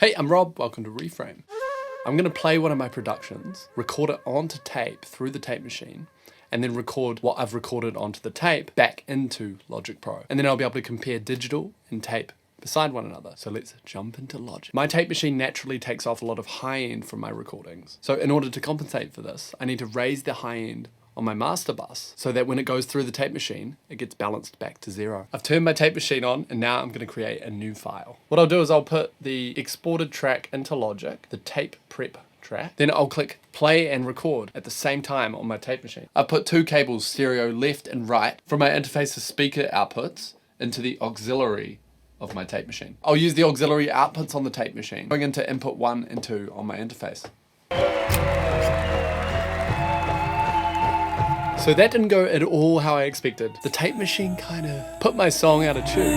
Hey, I'm Rob, welcome to Reframe. I'm going to play one of my productions, record it onto tape through the tape machine, and then record what I've recorded onto the tape back into Logic Pro. And then I'll be able to compare digital and tape beside one another. So let's jump into Logic. My tape machine naturally takes off a lot of high end from my recordings. So in order to compensate for this, I need to raise the high end on my master bus so that when it goes through the tape machine, it gets balanced back to zero. I've turned my tape machine on and now I'm going to create a new file. What I'll do is I'll put the exported track into Logic, the tape prep track, then I'll click play and record at the same time on my tape machine. I've put two cables stereo left and right from my interface's speaker outputs into the auxiliary of my tape machine. I'll use the auxiliary outputs on the tape machine, going into input 1 and 2 on my interface. So that didn't go at all how I expected. The tape machine kind of put my song out of tune.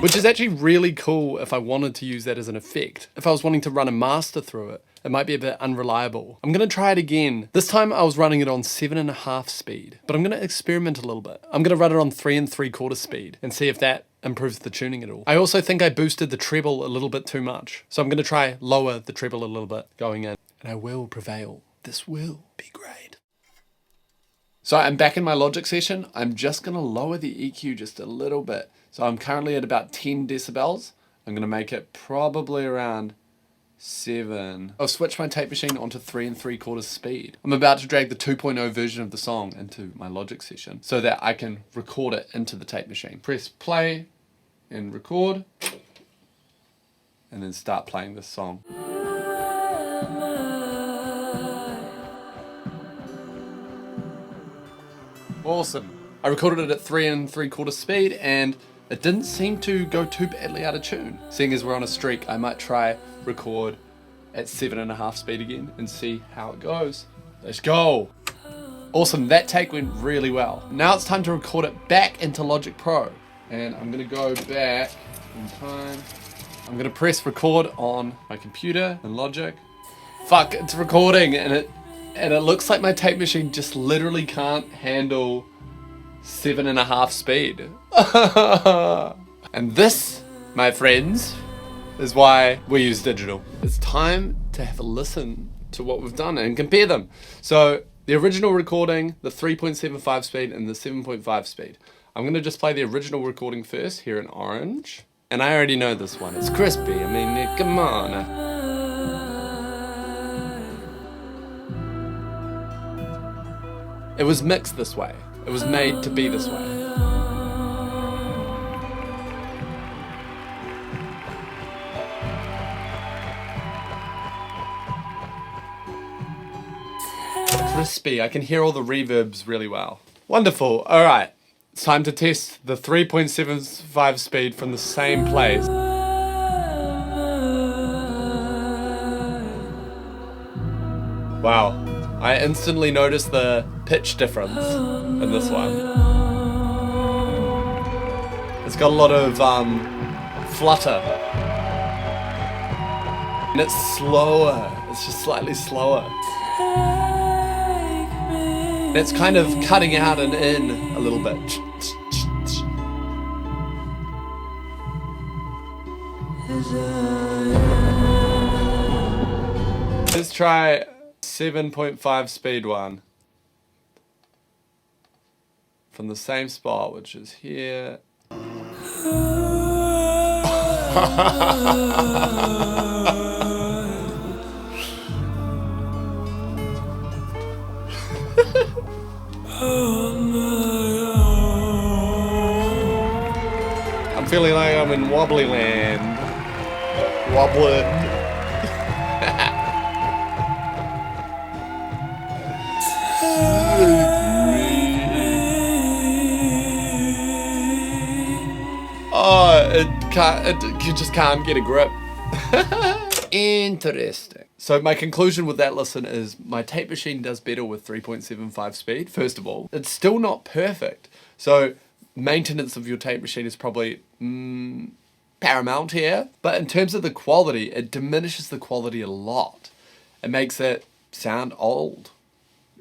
Which is actually really cool if I wanted to use that as an effect. If I was wanting to run a master through it, it might be a bit unreliable. I'm gonna try it again. This time I was running it on 7.5 speed, but I'm gonna experiment a little bit. I'm gonna run it on 3 3/4 speed and see if that improves the tuning at all. I also think I boosted the treble a little bit too much. So I'm gonna try lower the treble a little bit going in, and I will prevail. This will be great. So I'm back in my Logic session. I'm just gonna lower the EQ just a little bit. So I'm currently at about 10 decibels. I'm gonna make it probably around 7. I'll switch my tape machine onto 3 3/4 speed. I'm about to drag the 2.0 version of the song into my Logic session so that I can record it into the tape machine. Press play and record, and then start playing this song. Awesome. I recorded it at 3 3/4 speed and it didn't seem to go too badly out of tune. Seeing as we're on a streak, I might try record at 7.5 speed again and see how it goes. Let's go. Awesome, that take went really well. Now it's time to record it back into Logic Pro. And I'm gonna go back in time. I'm gonna press record on my computer in Logic. Fuck, it's recording and it looks like my tape machine just literally can't handle 7.5 speed. And this, my friends, is why we use digital. It's time to have a listen to what we've done and compare them. So the original recording, the 3.75 speed and the 7.5 speed. I'm gonna just play the original recording first here in orange. And I already know this one, it's crispy. I mean, come on. It was mixed this way. It was made to be this way. Crispy, I can hear all the reverbs really well. Wonderful, all right. It's time to test the 3.75 speed from the same place. Wow. I instantly noticed the pitch difference in this one. It's got a lot of flutter. And it's slower. It's just slightly slower. And it's kind of cutting out and in a little bit. Let's try 7.5 speed one from the same spot, which is here. I'm feeling like I'm in wobbly land. Wobbling. Oh, you just can't get a grip. Interesting. So my conclusion with that listen is my tape machine does better with 3.75 speed, first of all. It's still not perfect. So maintenance of your tape machine is probably paramount here. But in terms of the quality, it diminishes the quality a lot. It makes it sound old.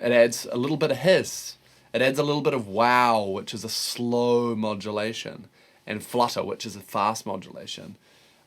It adds a little bit of hiss. It adds a little bit of wow, which is a slow modulation. and flutter, which is a fast modulation,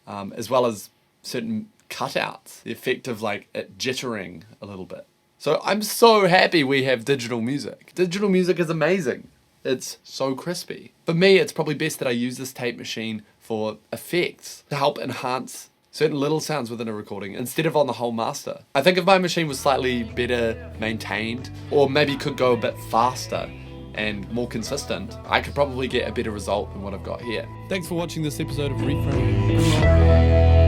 as well as certain cutouts, the effect of like it jittering a little bit. So I'm so happy we have digital music. Digital music is amazing. It's so crispy. For me, it's probably best that I use this tape machine for effects to help enhance certain little sounds within a recording instead of on the whole master. I think if my machine was slightly better maintained, or maybe could go a bit faster and more consistent, I could probably get a better result than what I've got here. Thanks for watching this episode of Reframe.